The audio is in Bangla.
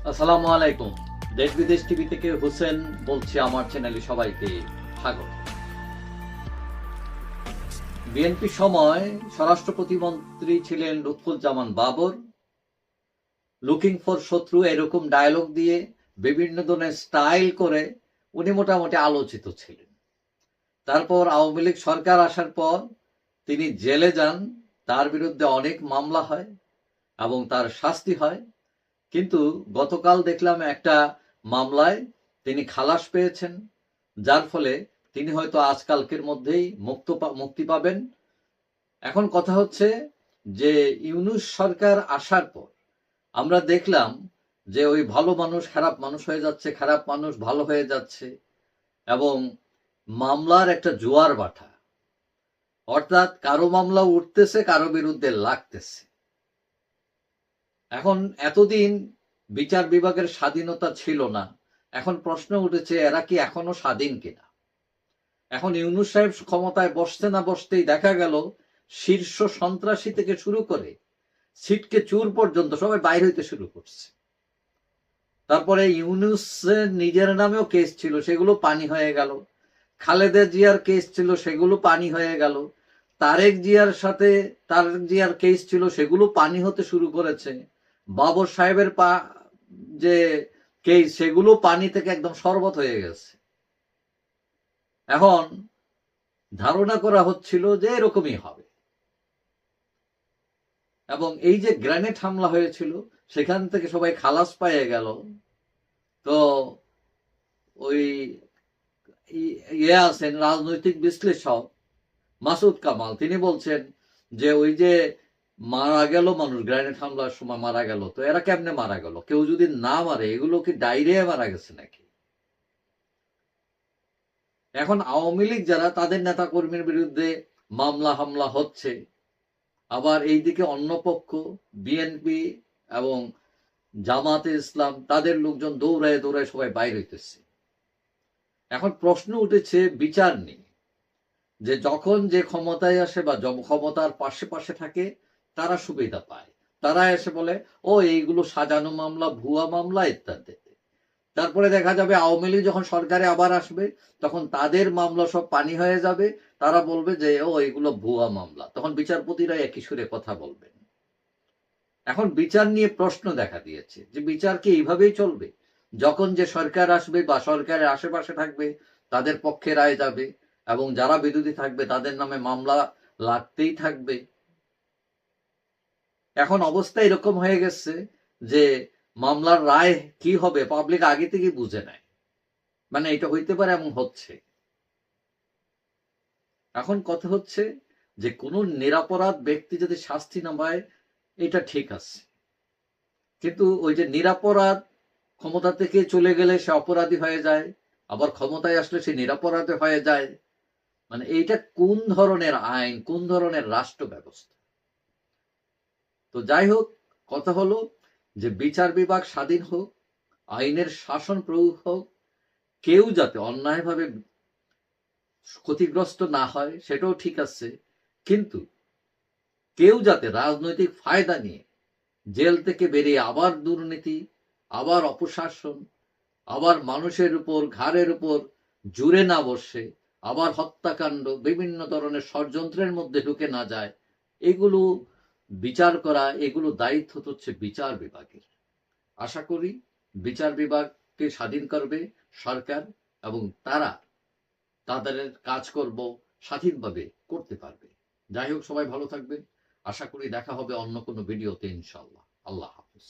আসসালামু আলাইকুম। দেশ বিদেশ টিভি থেকে হোসেন বলছি, আমার চ্যানেলে সবাইকে স্বাগত। বিএনপি সময় স্বরাষ্ট্র প্রতিমন্ত্রী ছিলেন লুৎফুজ্জামান বাবর। লুকিং ফর শত্রু এরকম ডায়লগ দিয়ে বিভিন্ন ধরনের স্টাইল করে উনি মোটামুটি আলোচিত ছিলেন। তারপর আওয়ামী লীগ সরকার আসার পর তিনি জেলে যান, তার বিরুদ্ধে অনেক মামলা হয় এবং তার শাস্তি হয়। কিন্তু গতকাল দেখলাম একটা মামলায় তিনি খালাস পেয়েছেন, যার ফলে তিনি হয়তো আজকালকের মধ্যেই মুক্তি পাবেন। এখন কথা হচ্ছে যে ইউনূস সরকার আসার পর আমরা দেখলাম যে ওই ভালো মানুষ খারাপ মানুষ হয়ে যাচ্ছে, খারাপ মানুষ ভালো হয়ে যাচ্ছে, এবং মামলার একটা জোয়ার বাটা, অর্থাৎ কারো মামলা উঠতেছে, কারো বিরুদ্ধে লাগতেছে। এখন এতদিন বিচার বিভাগের স্বাধীনতা ছিল না, এখন প্রশ্ন উঠেছে এরা কি এখনো স্বাধীন কিনা। এখন ইউনূস সাহেব ক্ষমতায় বসতে না বসতেই দেখা গেল শীর্ষ সন্ত্রাসী থেকে শুরু করে ছিটকে চুর পর্যন্ত সবাই বাইর হইতে শুরু করছে। তারপরে ইউনূসের নিজের নামেও কেস ছিল, সেগুলো পানি হয়ে গেল। খালেদা জিয়ার কেস ছিল, সেগুলো পানি হয়ে গেল। তারেক জিয়ার কেস ছিল, সেগুলো পানি হতে শুরু করেছে। বাবর সাহেবের যে কেস, সেগুলো পানি থেকে একদম শরবত হয়ে গেছে। এখন ধারণা করা হচ্ছিল যে এরকমই হবে, এবং এই যে গ্রেনেড হামলা হয়েছিল সেখান থেকে সবাই খালাস পেয়ে গেল। তো ওই আছেন রাজনৈতিক বিশ্লেষক মাসুদ কামাল, তিনি বলছেন যে ওই যে মারা গেল মানুষ, গ্রেনেড হামলার সময় মারা গেল, তো এরা কেমনে মারা গেল? কেউ যদি না মারে, এগুলো কি ডায়রিয়া মারা গেছে নাকি? এখন আওয়ামী লীগ যারা, তাদের নেতা কর্মীর বিরুদ্ধে মামলা হামলা হচ্ছে, আবার এইদিকে অন্য পক্ষ বিএনপি এবং জামাতে ইসলাম, তাদের লোকজন দৌড়ায় দৌড়ায় সবাই বাইর হইতেছে। এখন প্রশ্ন উঠেছে বিচার নিয়ে, যে যখন যে ক্ষমতায় আসে বা ক্ষমতার পাশে পাশে থাকে তারা সুবিধা পায়, তারা এসে বলে ও এইগুলো সাজানো মামলা, ভুয়া মামলা ইত্যাদি। তারপরে দেখা যাবে আওয়ামী লীগ যখন সরকারে আবার আসবে, তখন তাদের মামলা সব পানি হয়ে যাবে, তারা বলবে যে ও এগুলো ভুয়া মামলা, তখন বিচারপতিরা একই সুরে কথা বলবেন। এখন বিচার নিয়ে প্রশ্ন দেখা দিয়েছে যে বিচার কি এইভাবেই চলবে? যখন যে সরকার আসবে বা সরকারের আশেপাশে থাকবে তাদের পক্ষে রায় যাবে, এবং যারা বিরোধী থাকবে তাদের নামে মামলা লাগতেই থাকবে। এখন অবস্থা এরকম হয়ে গেছে যে মামলার রায় কি হবে পাবলিক আগে থেকে বুঝে নেয়, মানে এটা হইতে পারে এবং হচ্ছে। এখন কথা হচ্ছে যে কোন নিরপরাধ ব্যক্তি যদি শাস্তি না পায়, এটা ঠিক আছে, কিন্তু ওই যে নিরপরাধ ক্ষমতা থেকে চলে গেলে সে অপরাধী হয়ে যায়, আবার ক্ষমতায় আসলে সে নিরপরাধী হয়ে যায়, মানে এইটা কোন ধরনের আইন, কোন ধরনের রাষ্ট্র ব্যবস্থা? তো যাই হোক, কথা হলো যে বিচার বিভাগ স্বাধীন হোক, আইনের শাসন প্রয়োগ হোক, কেউ যাতে অন্যায়ভাবে ক্ষতিগ্রস্ত না হয় সেটাও ঠিক আছে, কিন্তু কেউ যাতে রাজনৈতিক ফায়দা নিয়ে জেল থেকে বেরিয়ে আবার দুর্নীতি, আবার অপশাসন, আবার মানুষের উপর ঘাড়ের উপর জুড়ে না বসে, আবার হত্যাকাণ্ড, বিভিন্ন ধরনের ষড়যন্ত্রের মধ্যে ঢুকে না যায়, এগুলো বিচার করা, এগুলো দায়িত্ব হচ্ছে বিচার বিভাগের। আশা করি বিচার বিভাগকে স্বাধীন করবে সরকার, এবং তারা তাদের কাজকর্ম স্বাধীনভাবে করতে পারবে। যাই হোক, সবাই ভালো থাকবেন। আশা করি দেখা হবে অন্য কোনো ভিডিওতে, ইনশাআল্লাহ। আল্লাহ হাফিজ।